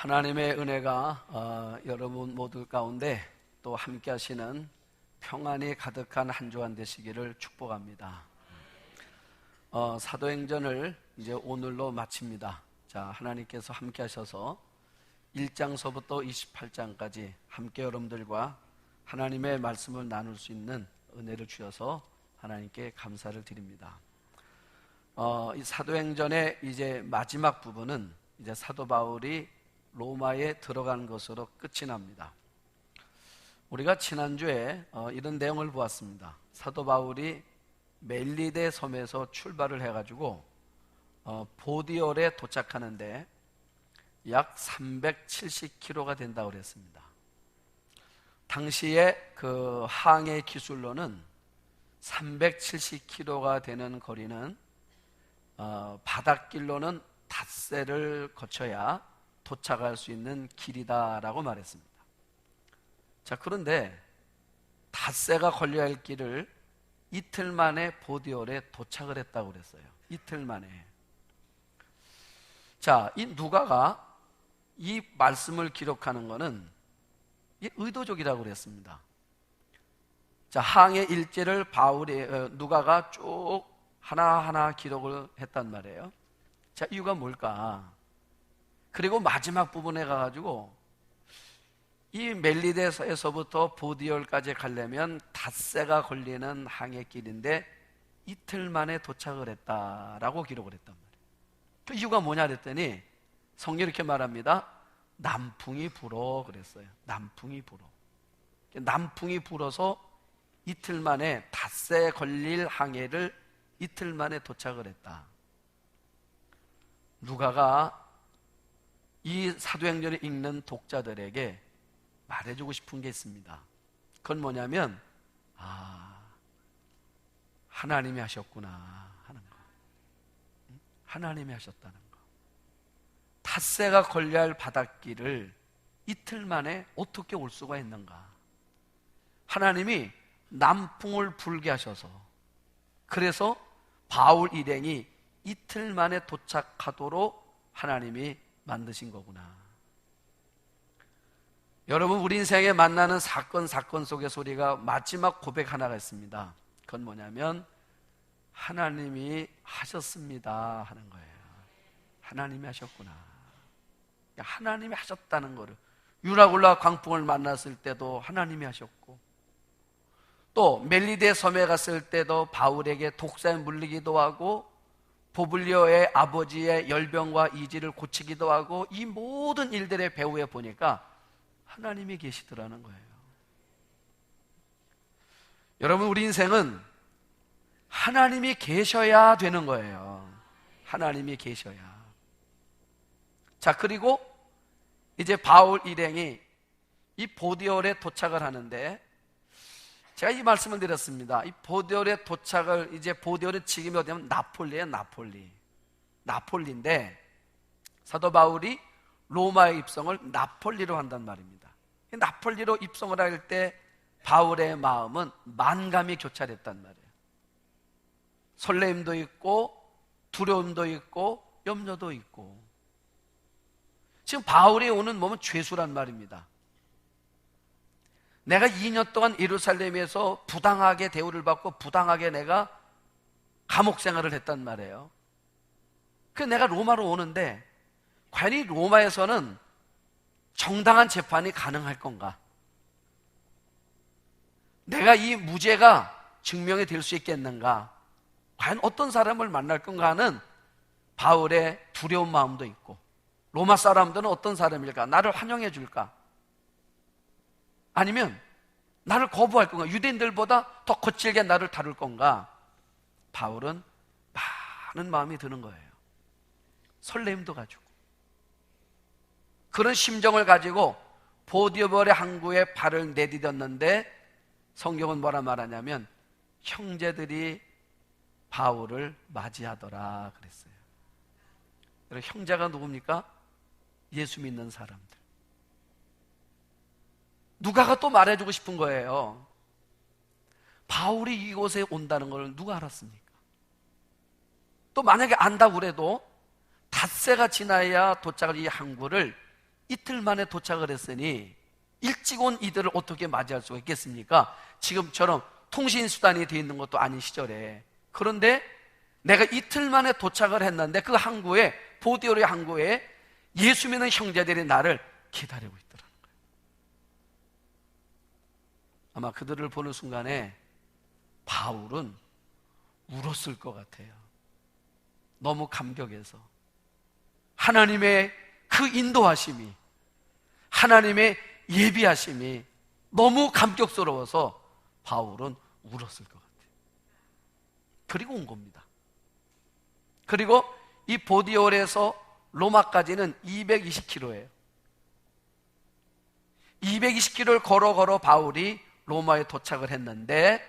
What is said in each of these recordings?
하나님의 은혜가 여러분 모두 가운데 또 함께 하시는 평안이 가득한 한 주간 되시기를 축복합니다. 사도행전을 이제 오늘로 마칩니다. 자, 하나님께서 함께 하셔서 1장서부터 28장까지 함께 여러분들과 하나님의 말씀을 나눌 수 있는 은혜를 주셔서 하나님께 감사를 드립니다. 이 사도행전의 이제 마지막 부분은 이제 사도 바울이 로마에 들어간 것으로 끝이 납니다. 우리가 지난주에 이런 내용을 보았습니다. 사도 바울이 멜리데 섬에서 출발을 해가지고 보디올에 도착하는데 약 370km가 된다고 그랬습니다. 당시에 그 항해 기술로는 370km가 되는 거리는 바닷길로는 닷새를 거쳐야 도착할 수 있는 길이다라고 말했습니다. 자, 그런데 닷새가 걸려야 할 길을 이틀 만에 보디올에 도착을 했다고 그랬어요. 이틀 만에. 자, 이 누가가 이 말씀을 기록하는 것은 의도적이라고 그랬습니다. 자, 항해 일지를 누가가 쭉 하나하나 기록을 했단 말이에요. 자, 이유가 뭘까? 그리고 마지막 부분에 가가지고 이 멜리데에서부터 보디올까지 가려면 닷새가 걸리는 항해길인데 이틀 만에 도착을 했다라고 기록을 했단 말이에요. 그 이유가 뭐냐 그랬더니 성경이 이렇게 말합니다. 남풍이 불어 그랬어요. 남풍이 불어. 남풍이 불어서 이틀 만에 닷새 걸릴 항해를 이틀 만에 도착을 했다. 누가가 이 사도행전을 읽는 독자들에게 말해주고 싶은 게 있습니다. 그건 뭐냐면 하나님이 하셨구나 하는 거. 하나님이 하셨다는 거. 닷새가 걸려야 할 바닷길을 이틀 만에 어떻게 올 수가 있는가. 하나님이 남풍을 불게 하셔서 그래서 바울 일행이 이틀 만에 도착하도록 하나님이 만드신 거구나. 여러분, 우리 인생에 만나는 사건 속에서 우리가 마지막 고백 하나가 있습니다. 그건 뭐냐면 하나님이 하셨습니다 하는 거예요. 하나님이 하셨구나. 하나님이 하셨다는 거를, 유라굴라 광풍을 만났을 때도 하나님이 하셨고, 또 멜리데 섬에 갔을 때도 바울에게 독사에 물리기도 하고 보블리오의 아버지의 열병과 이지를 고치기도 하고, 이 모든 일들의 배후에 보니까 하나님이 계시더라는 거예요. 여러분, 우리 인생은 하나님이 계셔야 되는 거예요. 하나님이 계셔야. 자, 그리고 이제 바울 일행이 이 보디올에 도착을 하는데, 제가 이 말씀을 드렸습니다. 이 보디올에 도착을, 이제 보디올의 지금이 어디냐면 나폴리예요. 나폴리인데 사도 바울이 로마에 입성을 나폴리로 한단 말입니다. 나폴리로 입성을 할 때 바울의 마음은 만감이 교차됐단 말이에요. 설레임도 있고 두려움도 있고 염려도 있고. 지금 바울이 오는 몸은 죄수란 말입니다. 내가 2년 동안 예루살렘에서 부당하게 대우를 받고 부당하게 내가 감옥 생활을 했단 말이에요. 그래서 내가 로마로 오는데 과연 이 로마에서는 정당한 재판이 가능할 건가? 내가 이 무죄가 증명이 될 수 있겠는가? 과연 어떤 사람을 만날 건가 하는 바울의 두려운 마음도 있고, 로마 사람들은 어떤 사람일까? 나를 환영해 줄까? 아니면 나를 거부할 건가? 유대인들보다 더 거칠게 나를 다룰 건가? 바울은 많은 마음이 드는 거예요. 설렘도 가지고. 그런 심정을 가지고 보디올의 항구에 발을 내디뎠는데 성경은 뭐라 말하냐면 형제들이 바울을 맞이하더라 그랬어요. 여러분, 형제가 누굽니까? 예수 믿는 사람들. 누가가 또 말해주고 싶은 거예요. 바울이 이곳에 온다는 걸 누가 알았습니까? 또 만약에 안다고 그래도 닷새가 지나야 도착할 이 항구를 이틀 만에 도착을 했으니 일찍 온 이들을 어떻게 맞이할 수가 있겠습니까? 지금처럼 통신수단이 되어 있는 것도 아닌 시절에. 그런데 내가 이틀 만에 도착을 했는데 그 항구에, 보디오르의 항구에 예수 믿는 형제들이 나를 기다리고 있더라는 거예요. 아마 그들을 보는 순간에 바울은 울었을 것 같아요. 너무 감격해서. 하나님의 그 인도하심이, 하나님의 예비하심이 너무 감격스러워서 바울은 울었을 것 같아요. 그리고 온 겁니다. 그리고 이 보디올에서 로마까지는 220km예요. 220km를 걸어 바울이 로마에 도착을 했는데,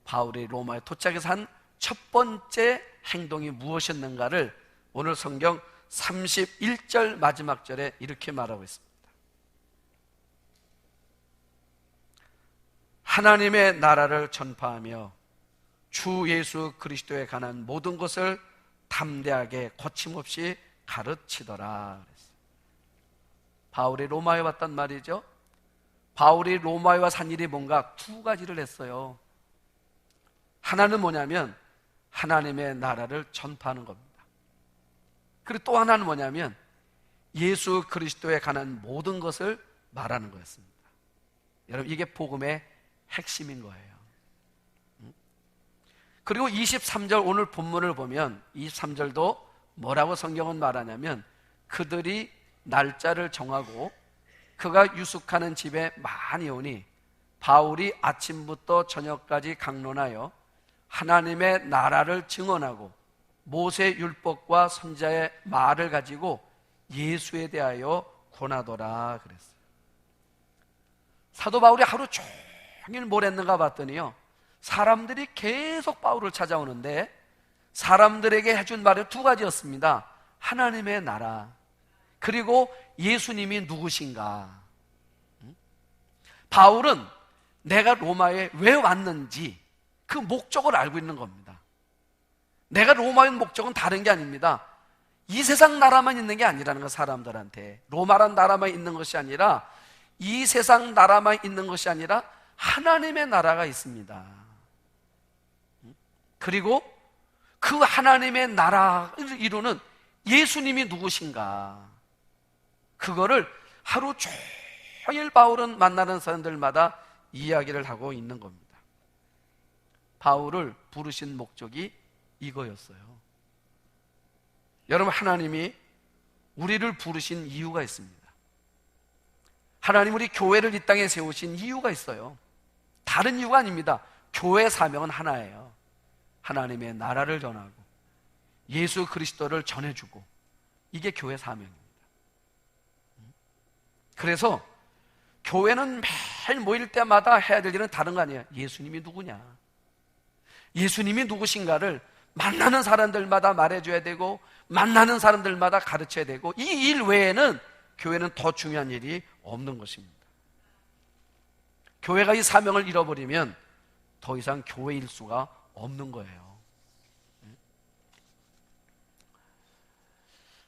바울이 로마에 도착해서 한 첫 번째 행동이 무엇이었는가를 오늘 성경 31절 마지막 절에 이렇게 말하고 있습니다. 하나님의 나라를 전파하며 주 예수 그리스도에 관한 모든 것을 담대하게 거침없이 가르치더라. 바울이 로마에 왔단 말이죠. 바울이 로마에 와 산 일이 뭔가 두 가지를 했어요. 하나는 뭐냐면 하나님의 나라를 전파하는 겁니다. 그리고 또 하나는 뭐냐면 예수 그리스도에 관한 모든 것을 말하는 거였습니다. 여러분, 이게 복음의 핵심인 거예요. 그리고 23절 오늘 본문을 보면 23절도 뭐라고 성경은 말하냐면, 그들이 날짜를 정하고 그가 유숙하는 집에 많이 오니 바울이 아침부터 저녁까지 강론하여 하나님의 나라를 증언하고 모세 율법과 선지자의 말을 가지고 예수에 대하여 권하더라 그랬어요. 사도 바울이 하루 종일 뭘 했는가 봤더니요, 사람들이 계속 바울을 찾아오는데 사람들에게 해준 말이 두 가지였습니다. 하나님의 나라, 그리고 예수님이 누구신가. 바울은 내가 로마에 왜 왔는지 그 목적을 알고 있는 겁니다. 내가 로마의 목적은 다른 게 아닙니다. 이 세상 나라만 있는 게 아니라는 거, 사람들한테. 로마란 나라만 있는 것이 아니라, 이 세상 나라만 있는 것이 아니라 하나님의 나라가 있습니다. 그리고 그 하나님의 나라를 이루는 예수님이 누구신가, 그거를 하루 종일 바울은 만나는 사람들마다 이야기를 하고 있는 겁니다. 바울을 부르신 목적이 이거였어요. 여러분, 하나님이 우리를 부르신 이유가 있습니다. 하나님 우리 교회를 이 땅에 세우신 이유가 있어요. 다른 이유가 아닙니다. 교회 사명은 하나예요. 하나님의 나라를 전하고 예수 그리스도를 전해주고, 이게 교회 사명입니다. 그래서 교회는 매일 모일 때마다 해야 될 일은 다른 거 아니에요. 예수님이 누구냐, 예수님이 누구신가를 만나는 사람들마다 말해줘야 되고, 만나는 사람들마다 가르쳐야 되고, 이 일 외에는 교회는 더 중요한 일이 없는 것입니다. 교회가 이 사명을 잃어버리면 더 이상 교회일 수가 없는 거예요.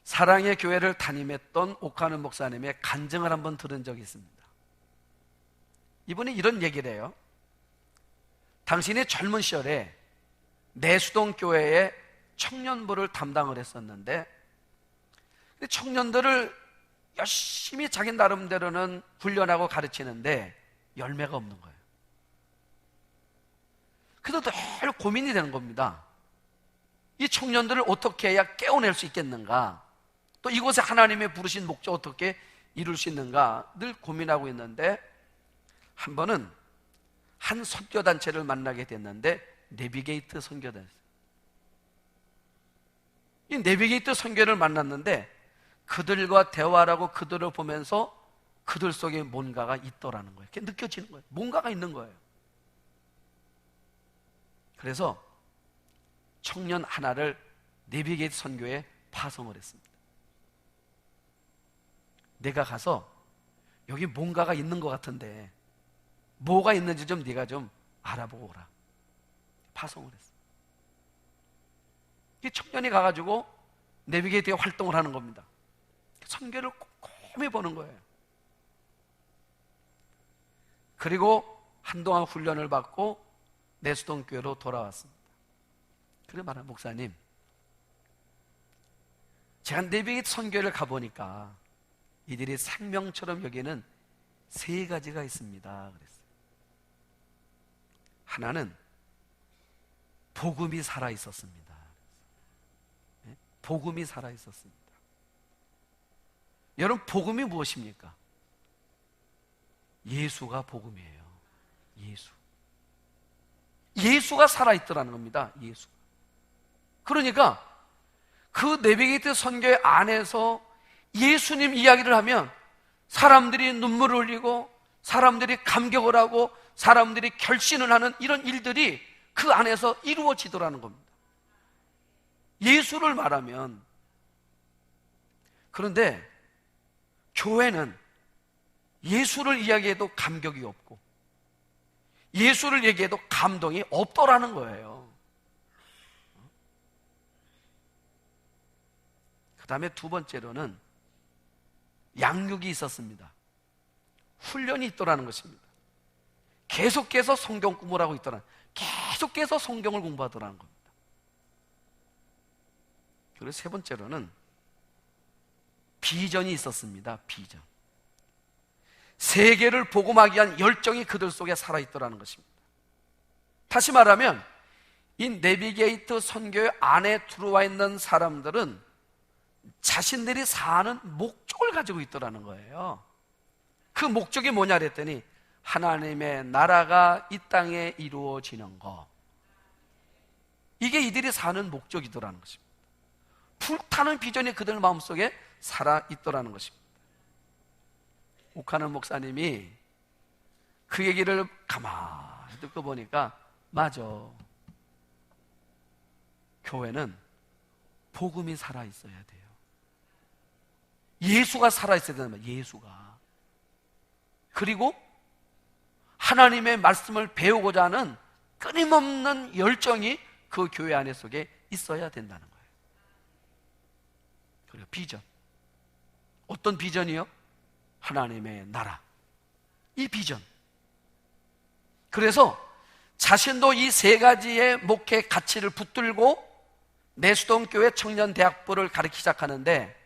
사랑의 교회를 담임했던 옥하는 목사님의 간증을 한번 들은 적이 있습니다. 이분이 이런 얘기를 해요. 당신이 젊은 시절에 내수동 교회의 청년부를 담당을 했었는데, 청년들을 열심히 자기 나름대로는 훈련하고 가르치는데 열매가 없는 거예요. 그래서 늘 고민이 되는 겁니다. 이 청년들을 어떻게 해야 깨워낼 수 있겠는가, 또 이곳에 하나님의 부르신 목적 어떻게 이룰 수 있는가 늘 고민하고 있는데, 한 번은 한 선교단체를 만나게 됐는데, 내비게이트 선교단체. 이 내비게이트 선교를 만났는데 그들과 대화를 하고 그들을 보면서 그들 속에 뭔가가 있더라는 거예요. 그게 느껴지는 거예요. 뭔가가 있는 거예요. 그래서 청년 하나를 내비게이트 선교에 파송을 했습니다. 내가 가서 여기 뭔가가 있는 것 같은데 뭐가 있는지 좀 네가 좀 알아보고 오라. 파송을 했어요. 이 청년이 가가지고 내비게이트에 활동을 하는 겁니다. 선교를 곰곰이 보는 거예요. 그리고 한동안 훈련을 받고 내수동 교회로 돌아왔습니다. 그래 말한 목사님, 제가 내비게이트 선교회를 가보니까 이들이 생명처럼 여기는 세 가지가 있습니다. 그랬어요. 하나는 복음이 살아 있었습니다. 복음이 살아 있었습니다. 여러분, 복음이 무엇입니까? 예수가 복음이에요. 예수가 살아있더라는 겁니다. 예수. 그러니까 그 내비게이트 선교회 안에서 예수님 이야기를 하면 사람들이 눈물을 흘리고 사람들이 감격을 하고 사람들이 결신을 하는 이런 일들이 그 안에서 이루어지더라는 겁니다. 예수를 말하면. 그런데 교회는 예수를 이야기해도 감격이 없고 예수를 얘기해도 감동이 없더라는 거예요. 그 다음에 두 번째로는 양육이 있었습니다. 훈련이 있더라는 것입니다. 계속해서 성경 공부를 하고 있더라는, 계속해서 성경을 공부하더라는 겁니다. 그리고 세 번째로는 비전이 있었습니다. 비전. 세계를 복음하기 위한 열정이 그들 속에 살아있더라는 것입니다. 다시 말하면 이 내비게이트 선교회 안에 들어와 있는 사람들은 자신들이 사는 목적을 가지고 있더라는 거예요. 그 목적이 뭐냐 그랬더니 하나님의 나라가 이 땅에 이루어지는 것, 이게 이들이 사는 목적이더라는 것입니다. 불타는 비전이 그들 마음속에 살아있더라는 것입니다. 옥하는 목사님이 그 얘기를 가만히 듣고 보니까 맞아, 교회는 복음이 살아있어야 돼요. 예수가 살아있어야 된단 말이에요. 예수가. 그리고 하나님의 말씀을 배우고자 하는 끊임없는 열정이 그 교회 안에 속에 있어야 된다는 거예요. 그리고 비전. 어떤 비전이요? 하나님의 나라. 이 비전. 그래서 자신도 이 세 가지의 목회 가치를 붙들고 내수동 교회 청년대학부를 가르치기 시작하는데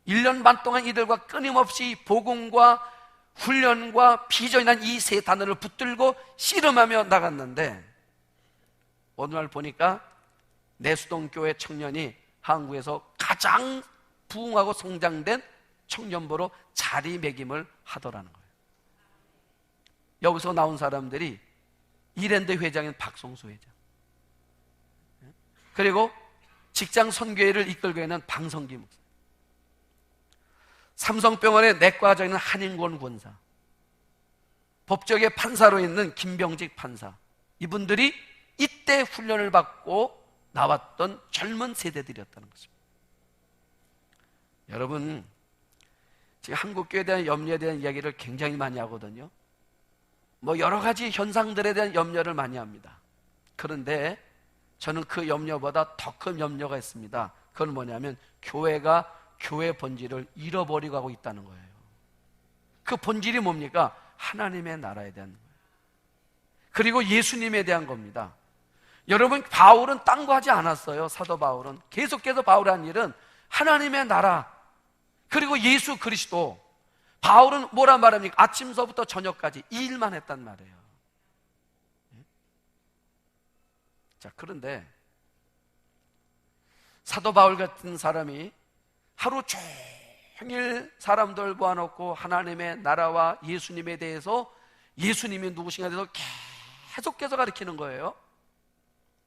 1년 반 동안 이들과 끊임없이 복음과 훈련과 비전이란 이 세 단어를 붙들고 씨름하며 나갔는데 어느 날 보니까 내수동 교회 청년이 한국에서 가장 부흥하고 성장된 청년부로 자리매김을 하더라는 거예요. 여기서 나온 사람들이 이랜드 회장인 박성수 회장, 그리고 직장 선교회를 이끌고 있는 방성기 목사, 삼성병원의 내과의장인 한인권 권사, 법조계 판사로 있는 김병직 판사, 이분들이 이때 훈련을 받고 나왔던 젊은 세대들이었다는 것입니다. 여러분, 지금 한국교회에 대한 염려에 대한 이야기를 굉장히 많이 하거든요. 뭐 여러 가지 현상들에 대한 염려를 많이 합니다. 그런데 저는 그 염려보다 더 큰 염려가 있습니다. 그건 뭐냐면 교회가 교회 본질을 잃어버리고 하고 있다는 거예요. 그 본질이 뭡니까? 하나님의 나라에 대한 거예요. 그리고 예수님에 대한 겁니다. 여러분, 바울은 딴 거 하지 않았어요. 사도 바울은 계속해서 바울이 한 일은 하나님의 나라, 그리고 예수 그리스도. 바울은 뭐란 말입니까? 아침서부터 저녁까지 이 일만 했단 말이에요. 자, 그런데 사도 바울 같은 사람이 하루 종일 사람들 모아놓고 하나님의 나라와 예수님에 대해서, 예수님이 누구신가에 대해서 계속해서 가르치는 거예요.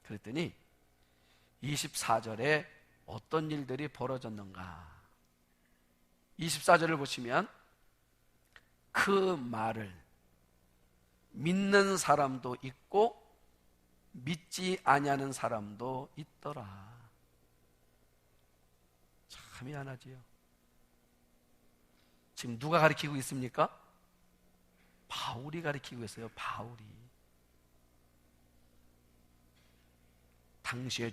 그랬더니 24절에 어떤 일들이 벌어졌는가? 24절을 보시면 그 말을 믿는 사람도 있고 믿지 아니하는 사람도 있더라. 참 미안하지요. 지금 누가 가르치고 있습니까? 바울이 가르치고 있어요. 바울이. 당시에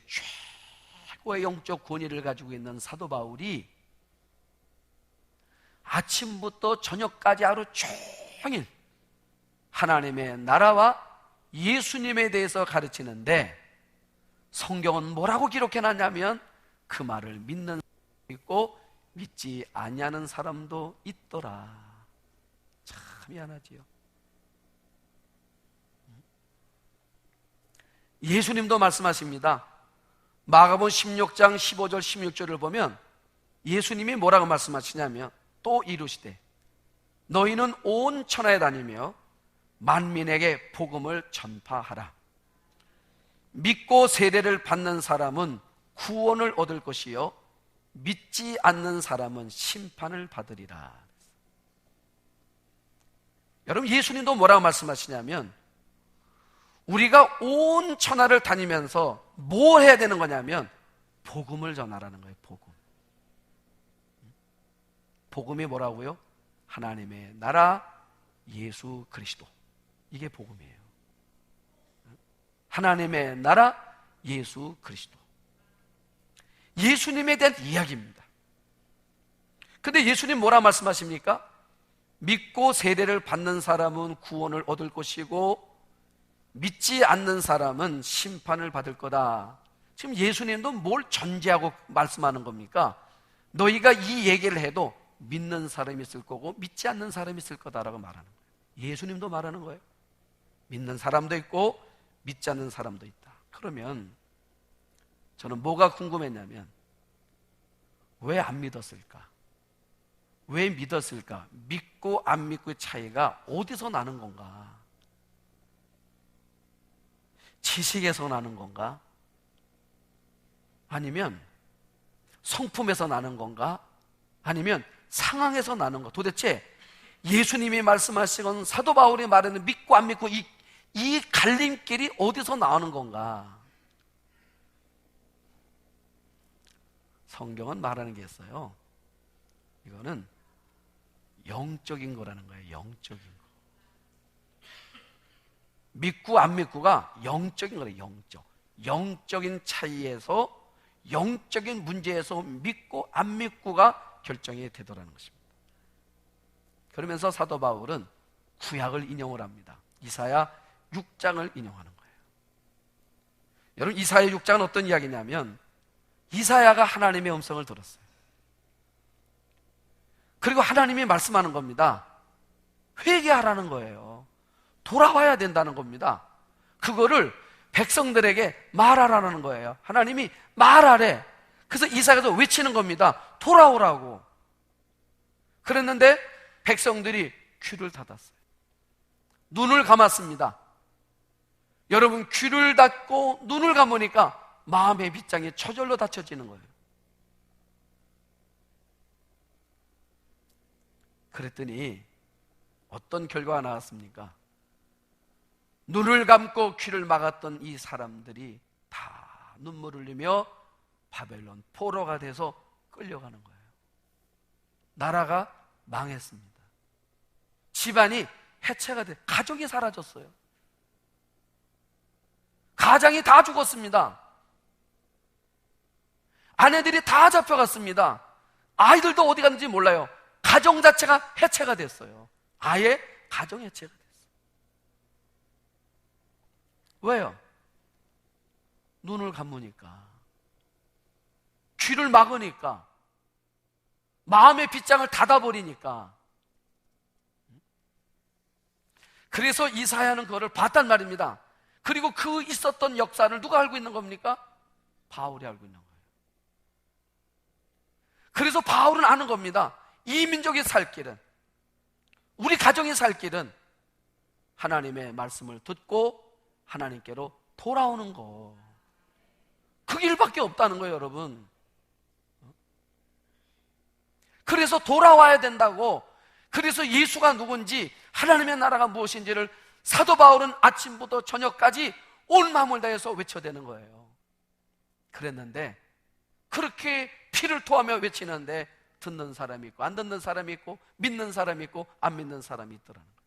최고의 영적 권위를 가지고 있는 사도 바울이 아침부터 저녁까지 하루 종일 하나님의 나라와 예수님에 대해서 가르치는데, 성경은 뭐라고 기록해놨냐면 그 말을 믿는 사람도 있고 믿지 아니하는 사람도 있더라. 참 미안하지요. 예수님도 말씀하십니다. 마가복음 16장 15절 16절을 보면 예수님이 뭐라고 말씀하시냐면, 또 이루시되 너희는 온 천하에 다니며 만민에게 복음을 전파하라. 믿고 세례를 받는 사람은 구원을 얻을 것이요 믿지 않는 사람은 심판을 받으리라. 여러분, 예수님도 뭐라고 말씀하시냐면, 우리가 온 천하를 다니면서 뭐 해야 되는 거냐면 복음을 전하라는 거예요. 복음이 뭐라고요? 하나님의 나라, 예수 그리스도. 이게 복음이에요. 하나님의 나라, 예수 그리스도. 예수님에 대한 이야기입니다. 근데 예수님 뭐라 말씀하십니까? 믿고 세례를 받는 사람은 구원을 얻을 것이고 믿지 않는 사람은 심판을 받을 거다. 지금 예수님도 뭘 전제하고 말씀하는 겁니까? 너희가 이 얘기를 해도 믿는 사람이 있을 거고 믿지 않는 사람이 있을 거다라고 말하는 거예요. 예수님도 말하는 거예요. 믿는 사람도 있고 믿지 않는 사람도 있다. 그러면 저는 뭐가 궁금했냐면, 왜 안 믿었을까? 왜 믿었을까? 믿고 안 믿고의 차이가 어디서 나는 건가? 지식에서 나는 건가? 아니면 성품에서 나는 건가? 아니면 상황에서 나는 건가? 도대체 예수님이 말씀하시건 사도 바울이 말하는 믿고 안 믿고 이 갈림길이 어디서 나오는 건가? 성경은 말하는 게 있어요. 이거는 영적인 거라는 거예요. 영적인 거. 믿고 안 믿고가 영적인 거예요. 영적인 차이에서, 영적인 문제에서 믿고 안 믿고가 결정이 되더라는 것입니다. 그러면서 사도 바울은 구약을 인용을 합니다. 이사야 6장을 인용하는 거예요. 여러분, 이사야 6장은 어떤 이야기냐면, 이사야가 하나님의 음성을 들었어요. 그리고 하나님이 말씀하는 겁니다. 회개하라는 거예요. 돌아와야 된다는 겁니다. 그거를 백성들에게 말하라는 거예요. 하나님이 말하래. 그래서 이사야가 외치는 겁니다. 돌아오라고. 그랬는데 백성들이 귀를 닫았어요. 눈을 감았습니다. 여러분, 귀를 닫고 눈을 감으니까 마음의 빗장이 저절로 닫혀지는 거예요. 그랬더니 어떤 결과가 나왔습니까? 눈을 감고 귀를 막았던 이 사람들이 다 눈물을 흘리며 바벨론 포로가 돼서 끌려가는 거예요. 나라가 망했습니다. 집안이 해체가 돼, 가족이 사라졌어요. 가장이 다 죽었습니다. 아내들이 다 잡혀갔습니다. 아이들도 어디 갔는지 몰라요. 가정 자체가 해체가 됐어요. 아예 가정 해체가 됐어요. 왜요? 눈을 감으니까, 귀를 막으니까, 마음의 빗장을 닫아버리니까. 그래서 이사야는 그거를 봤단 말입니다. 그리고 그 있었던 역사를 누가 알고 있는 겁니까? 바울이 알고 있는 거예요. 그래서 바울은 아는 겁니다. 이 민족이 살 길은, 우리 가정이 살 길은 하나님의 말씀을 듣고 하나님께로 돌아오는 거, 그 길밖에 없다는 거예요, 여러분. 그래서 돌아와야 된다고, 그래서 예수가 누군지, 하나님의 나라가 무엇인지를 사도 바울은 아침부터 저녁까지 온 마음을 다해서 외쳐대는 거예요. 그랬는데, 그렇게 피를 토하며 외치는데 듣는 사람이 있고 안 듣는 사람이 있고 믿는 사람이 있고 안 믿는 사람이 있더라는 거예요.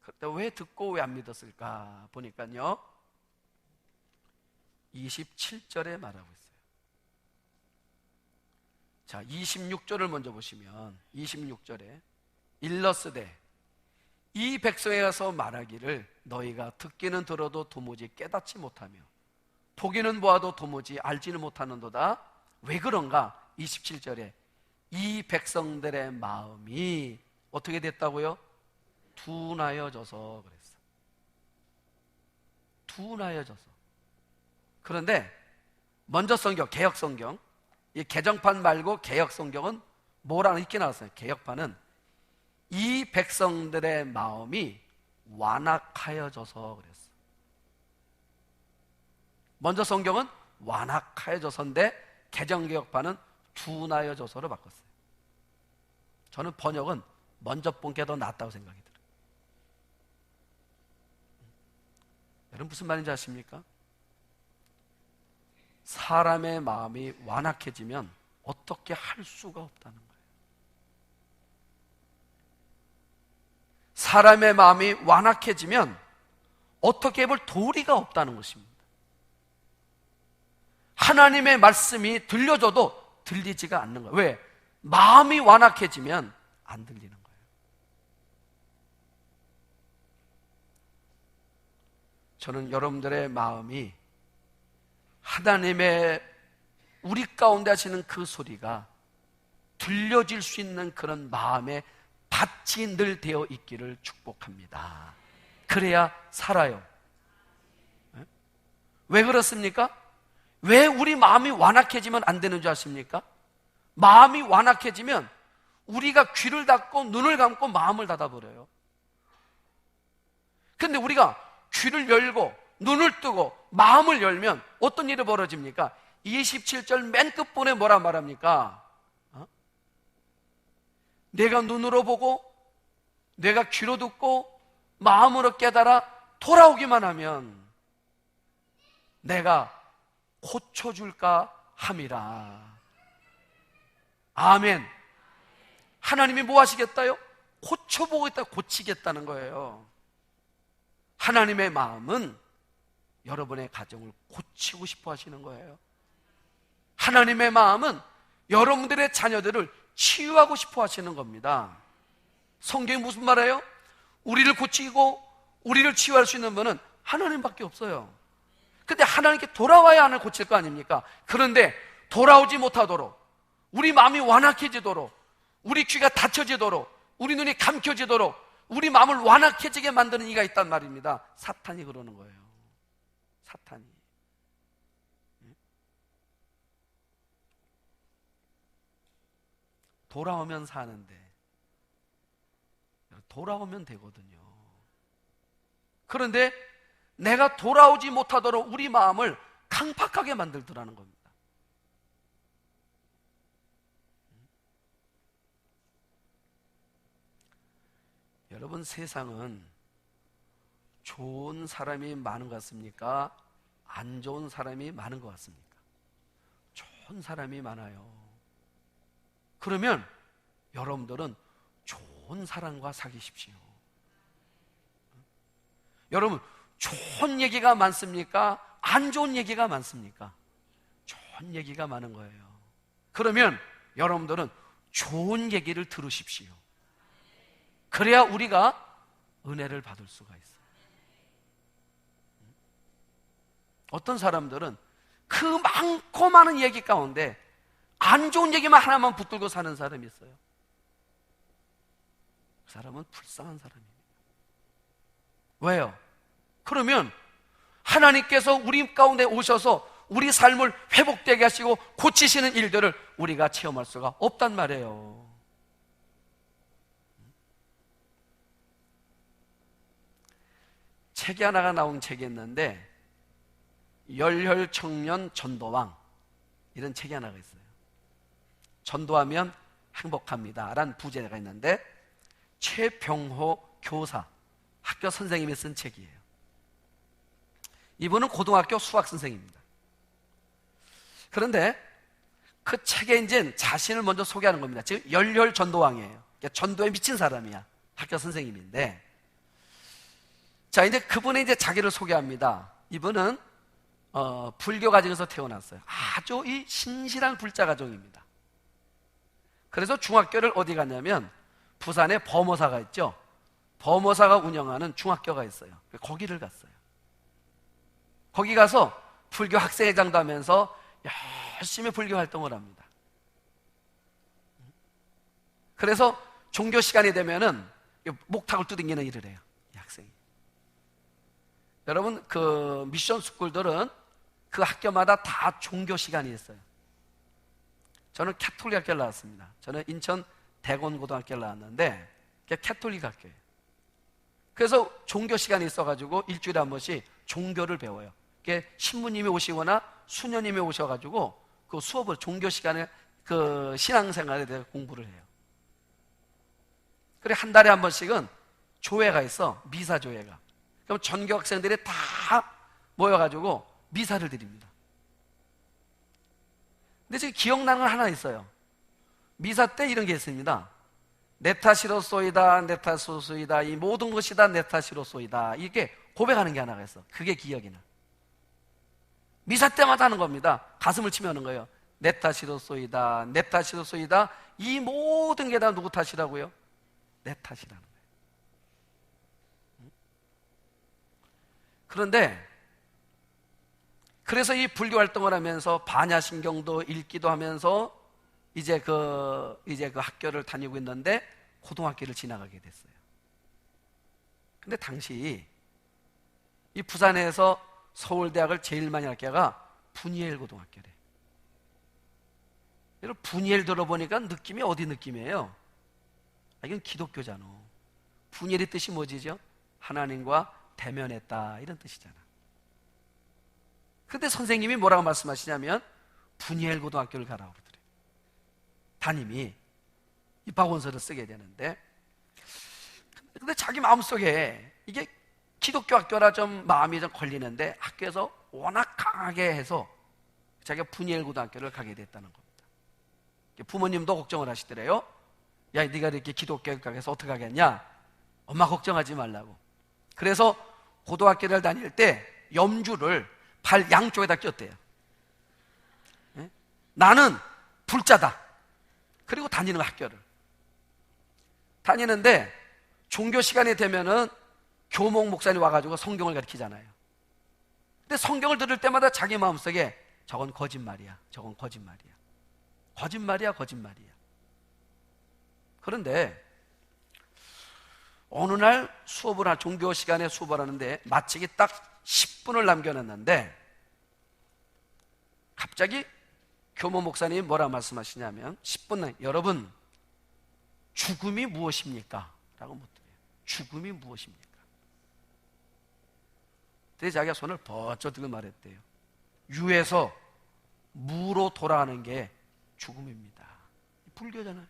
그때 왜 듣고 왜 안 믿었을까 보니까요, 27절에 말하고 있어요. 자, 26절을 먼저 보시면 26절에 일러스되 이 백성에 가서 말하기를 너희가 듣기는 들어도 도무지 깨닫지 못하며 보기는 보아도 도무지 알지는 못하는도다. 왜 그런가? 27절에 이 백성들의 마음이 어떻게 됐다고요? 둔하여져서 그랬어. 둔하여져서. 그런데 먼저 성경, 개역 성경, 이 개정판 말고 개역 성경은 뭐라는 이렇게 나왔어요. 개역판은 이 백성들의 마음이 완악하여져서 그랬어. 먼저 성경은 완악하여져서인데 개정개역판은 둔하여져서로 바꿨어요. 저는 번역은 먼저 본 게 더 낫다고 생각이 들어요. 여러분 무슨 말인지 아십니까? 사람의 마음이 완악해지면 어떻게 할 수가 없다는 거예요. 사람의 마음이 완악해지면 어떻게 해볼 도리가 없다는 것입니다. 하나님의 말씀이 들려줘도 들리지가 않는 거예요. 왜? 마음이 완악해지면 안 들리는 거예요. 저는 여러분들의 마음이 하나님의 우리 가운데 하시는 그 소리가 들려질 수 있는 그런 마음의 밭이 늘 되어 있기를 축복합니다. 그래야 살아요. 왜 그렇습니까? 왜 우리 마음이 완악해지면 안 되는 줄 아십니까? 마음이 완악해지면 우리가 귀를 닫고 눈을 감고 마음을 닫아버려요. 근데 우리가 귀를 열고 눈을 뜨고 마음을 열면 어떤 일이 벌어집니까? 27절 맨 끝부분에 뭐라 말합니까? 내가 눈으로 보고 내가 귀로 듣고 마음으로 깨달아 돌아오기만 하면 내가 고쳐줄까 함이라. 아멘. 하나님이 뭐 하시겠다요? 고쳐보겠다, 고치겠다는 거예요. 하나님의 마음은 여러분의 가정을 고치고 싶어 하시는 거예요. 하나님의 마음은 여러분들의 자녀들을 치유하고 싶어 하시는 겁니다. 성경이 무슨 말이에요? 우리를 고치고 우리를 치유할 수 있는 분은 하나님밖에 없어요. 근데 하나님께 돌아와야 하는 고칠 거 아닙니까? 그런데 돌아오지 못하도록, 우리 마음이 완악해지도록, 우리 귀가 닫혀지도록, 우리 눈이 감겨지도록, 우리 마음을 완악해지게 만드는 이가 있단 말입니다. 사탄이 그러는 거예요. 사탄이. 돌아오면 사는데, 돌아오면 되거든요. 그런데 내가 돌아오지 못하도록 우리 마음을 강팍하게 만들더라는 겁니다. 여러분, 세상은 좋은 사람이 많은 것 같습니까? 안 좋은 사람이 많은 것 같습니까? 좋은 사람이 많아요. 그러면 여러분들은 좋은 사람과 사귀십시오. 여러분, 좋은 얘기가 많습니까? 안 좋은 얘기가 많습니까? 좋은 얘기가 많은 거예요. 그러면 여러분들은 좋은 얘기를 들으십시오. 그래야 우리가 은혜를 받을 수가 있어요. 어떤 사람들은 그 많고 많은 얘기 가운데 안 좋은 얘기만 하나만 붙들고 사는 사람이 있어요. 그 사람은 불쌍한 사람입니다. 왜요? 그러면 하나님께서 우리 가운데 오셔서 우리 삶을 회복되게 하시고 고치시는 일들을 우리가 체험할 수가 없단 말이에요. 책이 하나가 나온 책이 있는데 열혈청년 전도왕, 이런 책이 하나가 있어요. 전도하면 행복합니다 라는 부제가 있는데 최병호 교사, 학교 선생님이 쓴 책이에요. 이분은 고등학교 수학 선생입니다. 그런데 그 책에 이제 자신을 먼저 소개하는 겁니다. 즉 열혈 전도왕이에요. 전도에 미친 사람이야. 학교 선생님인데, 자, 이제 그분이 이제 자기를 소개합니다. 이분은 불교 가정에서 태어났어요. 아주 이 신실한 불자 가정입니다. 그래서 중학교를 어디 갔냐면 부산에 범어사가 있죠. 범어사가 운영하는 중학교가 있어요. 거기를 갔어요. 거기 가서 불교 학생회장도 하면서 열심히 불교 활동을 합니다. 그래서 종교 시간이 되면은 목탁을 두들기는 일을 해요, 이 학생이. 여러분, 그 미션 스쿨들은 그 학교마다 다 종교 시간이 있어요. 저는 캐톨릭 학교를 나왔습니다. 저는 인천 대곤고등학교를 나왔는데 그게 캐톨릭 학교예요. 그래서 종교 시간이 있어가지고 일주일에 한 번씩 종교를 배워요. 그게 신부님이 오시거나 수녀님이 오셔가지고 그 수업을, 종교 시간에 그 신앙생활에 대해 공부를 해요. 그래, 한 달에 한 번씩은 조회가 있어, 미사 조회가. 그럼 전교 학생들이 다 모여가지고 미사를 드립니다. 근데 지금 기억나는 건 하나 있어요. 미사 때 이런 게 있습니다. 내 탓이로소이다, 내 탓이로소이다, 이 모든 것이 다 내 탓이로소이다, 이게 고백하는 게 하나가 있어. 그게 기억이 나. 미사 때마다 하는 겁니다. 가슴을 치며 하는 거예요. 내 탓이로소이다, 내 탓이로소이다, 이 모든 게 다 누구 탓이라고요? 내 탓이라는 거예요. 그런데 그래서 이 불교 활동을 하면서 반야심경도 읽기도 하면서 이제 그 학교를 다니고 있는데 고등학교를 지나가게 됐어요. 근데 당시 이 부산에서 서울대학을 제일 많이 할 학교가 분이엘 고등학교래. 여러분, 분이엘 들어보니까 느낌이 어디 느낌이에요? 이건 기독교잖아. 분이엘의 뜻이 뭐지죠? 하나님과 대면했다, 이런 뜻이잖아. 근데 선생님이 뭐라고 말씀하시냐면 분이엘 고등학교를 가라고 그러더래요. 담임이 입학원서를 쓰게 되는데, 근데 자기 마음속에 이게 기독교 학교라 좀 마음이 좀 걸리는데 학교에서 워낙 강하게 해서 자기가 분이엘 고등학교를 가게 됐다는 겁니다. 부모님도 걱정을 하시더래요. 야, 네가 이렇게 기독교 가서 어떻게 하겠냐? 엄마 걱정하지 말라고. 그래서 고등학교를 다닐 때 염주를 발 양쪽에다 꼈대요. 네? 나는 불자다. 그리고 다니는 학교를 다니는데 종교 시간이 되면은 교목 목사님 와가지고 성경을 가르치잖아요. 근데 성경을 들을 때마다 자기 마음속에 저건 거짓말이야, 저건 거짓말이야, 거짓말이야, 거짓말이야. 그런데 어느 날 종교 시간에 수업을 하는데 마치기 딱 10분을 남겨놨는데 갑자기 교모 목사님이 뭐라 말씀하시냐면 10분, 여러분, 죽음이 무엇입니까? 라고 묻더래요. 죽음이 무엇입니까? 그래서 자기가 손을 번쩍 들고 말했대요. 유에서 무로 돌아가는 게 죽음입니다. 불교잖아요.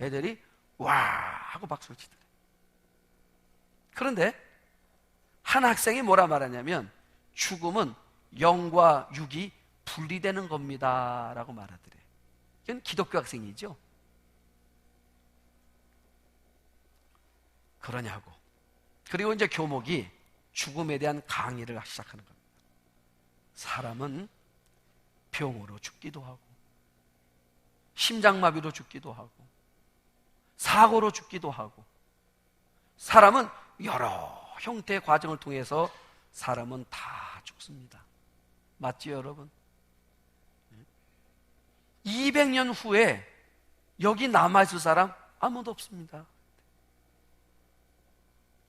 애들이 와 하고 박수를 치더래. 그런데 한 학생이 뭐라 말하냐면 죽음은 영과 육이 분리되는 겁니다 라고 말하더래. 이건 기독교 학생이죠. 그러냐고. 그리고 이제 교목이 죽음에 대한 강의를 시작하는 겁니다. 사람은 병으로 죽기도 하고 심장마비로 죽기도 하고 사고로 죽기도 하고, 사람은 여러 형태의 과정을 통해서 사람은 다 죽습니다. 맞지요, 여러분? 200년 후에 여기 남아있을 사람 아무도 없습니다.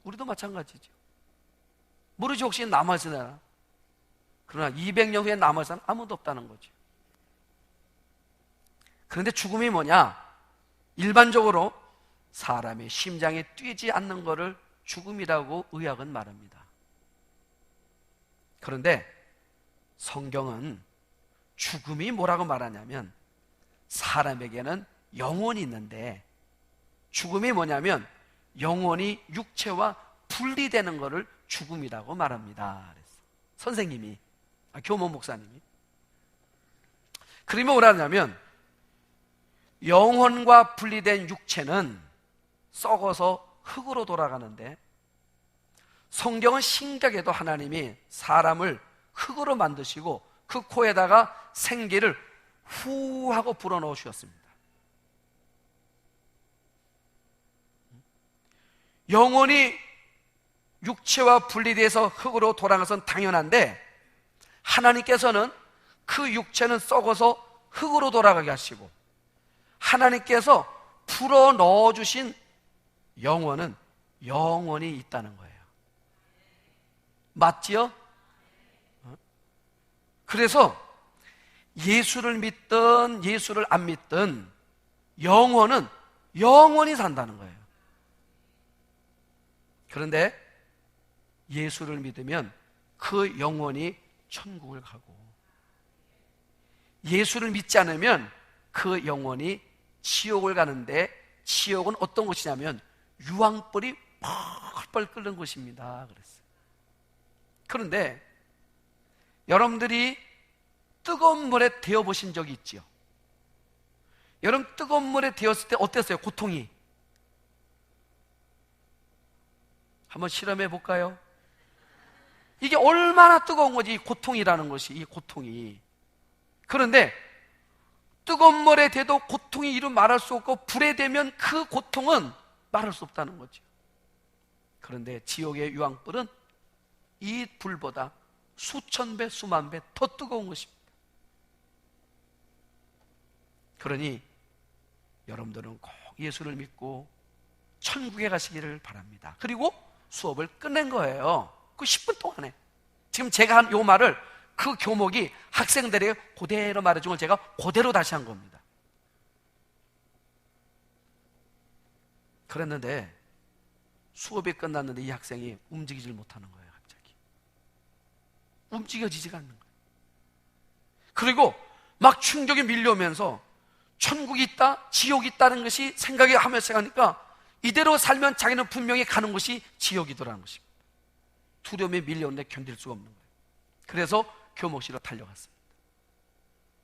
우리도 마찬가지죠. 모르지 혹시 남아있을 사람. 그러나 200년 후에 남아있을 사람 아무도 없다는 거죠. 그런데 죽음이 뭐냐? 일반적으로 사람의 심장에 뛰지 않는 것을 죽음이라고 의학은 말합니다. 그런데 성경은 죽음이 뭐라고 말하냐면 사람에게는 영혼이 있는데 죽음이 뭐냐면 영혼이 육체와 분리되는 것을 죽음이라고 말합니다. 그랬어. 선생님이, 교모 목사님이. 그러면 뭐라 하냐면 영혼과 분리된 육체는 썩어서 흙으로 돌아가는데 성경은 신기하게도 하나님이 사람을 흙으로 만드시고 그 코에다가 생기를 후 하고 불어넣어 주셨습니다. 영혼이 육체와 분리돼서 흙으로 돌아가는 것은 당연한데, 하나님께서는 그 육체는 썩어서 흙으로 돌아가게 하시고, 하나님께서 불어 넣어주신 영혼은 영원히 있다는 거예요. 맞지요? 그래서 예수를 믿든 예수를 안 믿든 영혼은 영원히 산다는 거예요. 그런데 예수를 믿으면 그 영혼이 천국을 가고, 예수를 믿지 않으면 그 영혼이 지옥을 가는데, 지옥은 어떤 곳이냐면 유황불이 펄펄 끓는 곳입니다. 그랬어요. 그런데 여러분들이 뜨거운 물에 데워 보신 적이 있지요? 여러분, 뜨거운 물에 데웠을 때 어땠어요? 고통이? 한번 실험해 볼까요? 이게 얼마나 뜨거운 거지, 이 고통이라는 것이, 이 고통이. 그런데 뜨거운 물에 대도 고통이 이루 말할 수 없고, 불에 대면 그 고통은 말할 수 없다는 거죠. 그런데 지옥의 유황불은 이 불보다 수천 배, 수만 배 더 뜨거운 것입니다. 그러니 여러분들은 꼭 예수를 믿고 천국에 가시기를 바랍니다. 그리고 수업을 끝낸 거예요. 그 10분 동안에. 지금 제가 한 요 말을 그 교목이 학생들에게 그대로 말해준 걸 제가 그대로 다시 한 겁니다. 그랬는데 수업이 끝났는데 이 학생이 움직이질 못하는 거예요. 갑자기 움직여지지가 않는 거예요. 그리고 막 충격이 밀려오면서 천국이 있다, 지옥이 있다는 것이 생각이 하니까 이대로 살면 자기는 분명히 가는 곳이 지옥이더라는 것입니다. 두려움에 밀려오는데 견딜 수가 없는 거예요. 그래서 교목실로 달려갔습니다.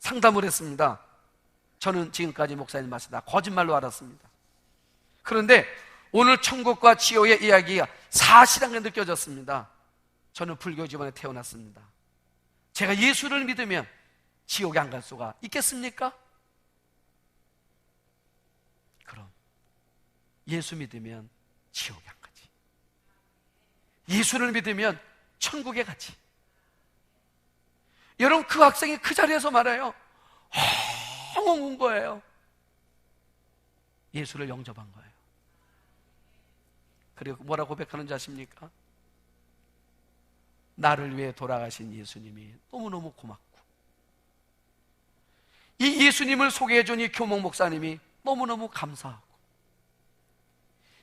상담을 했습니다. 저는 지금까지 목사님 말씀 다 거짓말로 알았습니다. 그런데 오늘 천국과 지옥의 이야기가 사실한 게 느껴졌습니다. 저는 불교 집안에 태어났습니다. 제가 예수를 믿으면 지옥에 안 갈 수가 있겠습니까? 그럼 예수 믿으면 지옥에 안 가지. 예수를 믿으면 천국에 가지. 여러분, 그 학생이 그 자리에서 말해요. 엉엉 운 거예요. 예수를 영접한 거예요. 그리고 뭐라 고백하는지 아십니까? 나를 위해 돌아가신 예수님이 너무너무 고맙고, 이 예수님을 소개해준 이 교목 목사님이 너무너무 감사하고,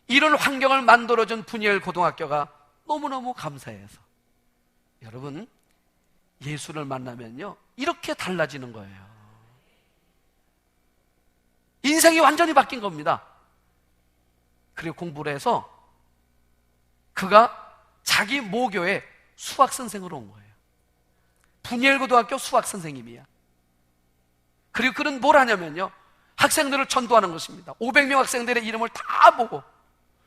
이런 환경을 만들어준 분이엘 고등학교가 너무너무 감사해서. 여러분, 예수를 만나면요 이렇게 달라지는 거예요. 인생이 완전히 바뀐 겁니다. 그리고 공부를 해서 그가 자기 모교에 수학선생으로 온 거예요. 분이엘 고등학교 수학선생님이야. 그리고 그는 뭘 하냐면요, 학생들을 전도하는 것입니다. 500명 학생들의 이름을 다 보고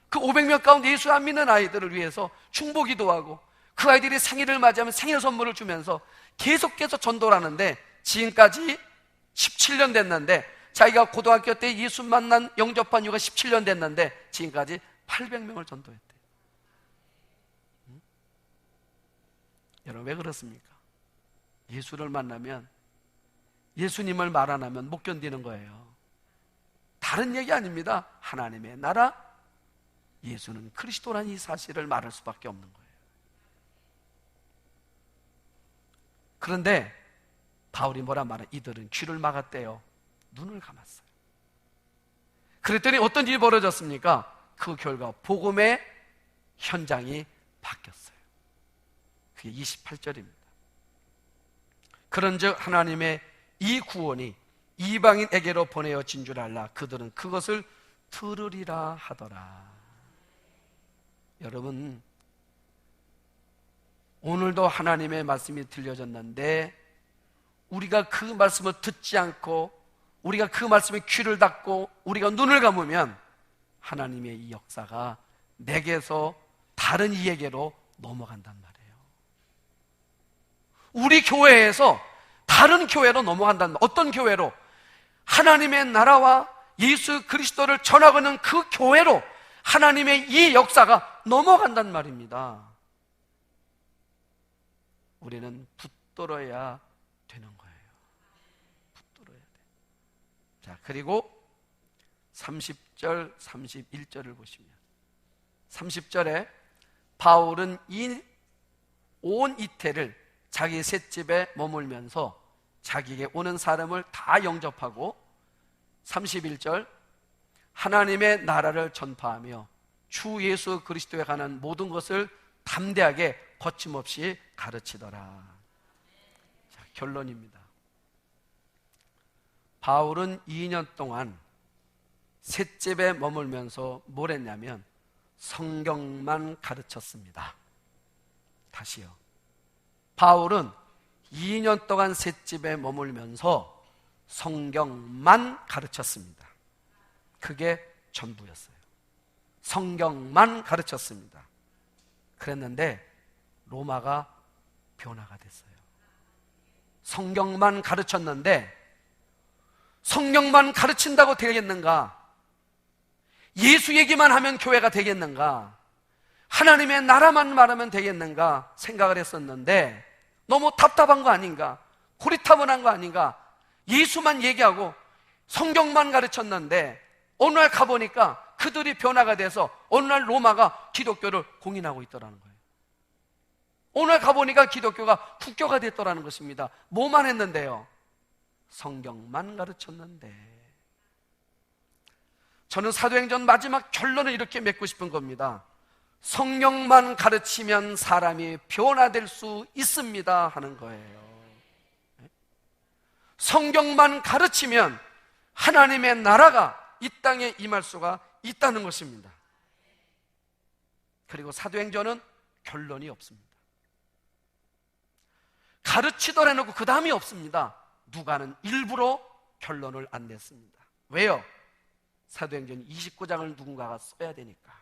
그 500명 가운데 예수 안 믿는 아이들을 위해서 중보기도 하고, 그 아이들이 생일을 맞이하면 생일 선물을 주면서 계속해서 전도를 하는데, 지금까지 17년 됐는데, 자기가 고등학교 때 예수 만난 영접한 이유가 17년 됐는데 지금까지 800명을 전도했대. 여러분, 왜 그렇습니까? 예수를 만나면, 예수님을 말 안 하면 못 견디는 거예요. 다른 얘기 아닙니다. 하나님의 나라, 예수는 그리스도라는 이 사실을 말할 수밖에 없는 거예요. 그런데 바울이 뭐라 말해? 이들은 귀를 막았대요. 눈을 감았어요. 그랬더니 어떤 일이 벌어졌습니까? 그 결과 복음의 현장이 바뀌었어요. 그게 28절입니다. 그런즉 하나님의 이 구원이 이방인에게로 보내어진 줄 알라. 그들은 그것을 들으리라 하더라. 여러분, 오늘도 하나님의 말씀이 들려졌는데 우리가 그 말씀을 듣지 않고, 우리가 그 말씀에 귀를 닫고 우리가 눈을 감으면 하나님의 이 역사가 내게서 다른 이에게로 넘어간단 말이에요. 우리 교회에서 다른 교회로 넘어간단 말이에요. 어떤 교회로? 하나님의 나라와 예수 그리스도를 전하고 있는 그 교회로 하나님의 이 역사가 넘어간단 말입니다. 우리는 붙들어야 되는 거예요. 붙들어야 돼. 자, 그리고 30절, 31절을 보시면 30절에 바울은 온 이태를 자기 셋집에 머물면서 자기에게 오는 사람을 다 영접하고 31절 하나님의 나라를 전파하며 주 예수 그리스도에 관한 모든 것을 담대하게 거침없이 가르치더라. 자, 결론입니다. 바울은 2년 동안 셋집에 머물면서 뭘 했냐면 성경만 가르쳤습니다. 다시요. 바울은 2년 동안 셋집에 머물면서 성경만 가르쳤습니다. 그게 전부였어요. 성경만 가르쳤습니다. 그랬는데 로마가 변화가 됐어요. 성경만 가르쳤는데 성경만 가르친다고 되겠는가? 예수 얘기만 하면 교회가 되겠는가? 하나님의 나라만 말하면 되겠는가 생각을 했었는데 너무 답답한 거 아닌가? 고리타분한 거 아닌가? 예수만 얘기하고 성경만 가르쳤는데 어느 날 가보니까 그들이 변화가 돼서 어느 날 로마가 기독교를 공인하고 있더라는 거예요. 어느 날 가보니까 기독교가 국교가 됐더라는 것입니다. 뭐만 했는데요? 성경만 가르쳤는데. 저는 사도행전 마지막 결론을 이렇게 맺고 싶은 겁니다. 성경만 가르치면 사람이 변화될 수 있습니다 하는 거예요. 성경만 가르치면 하나님의 나라가 이 땅에 임할 수가 있다는 것입니다. 그리고 사도행전은 결론이 없습니다. 가르치더라 해놓고 그 다음이 없습니다. 누가는 일부러 결론을 안 냈습니다. 왜요? 사도행전 29장을 누군가가 써야 되니까.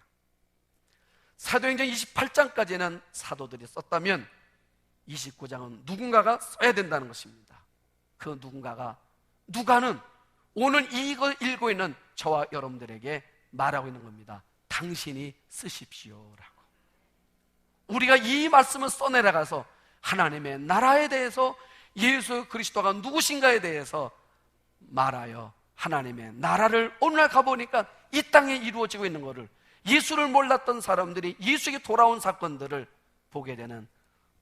사도행전 28장까지는 사도들이 썼다면 29장은 누군가가 써야 된다는 것입니다. 그 누가는 오늘 이걸 읽고 있는 저와 여러분들에게 말하고 있는 겁니다. 당신이 쓰십시오라고. 우리가 이 말씀을 써내려가서 하나님의 나라에 대해서 예수 그리스도가 누구신가에 대해서 말하여 하나님의 나라를 오늘날 가보니까 이 땅에 이루어지고 있는 것을, 예수를 몰랐던 사람들이 예수에게 돌아온 사건들을 보게 되는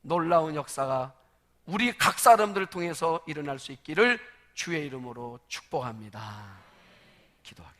놀라운 역사가 우리 각 사람들을 통해서 일어날 수 있기를 주의 이름으로 축복합니다. 기도하겠습니다.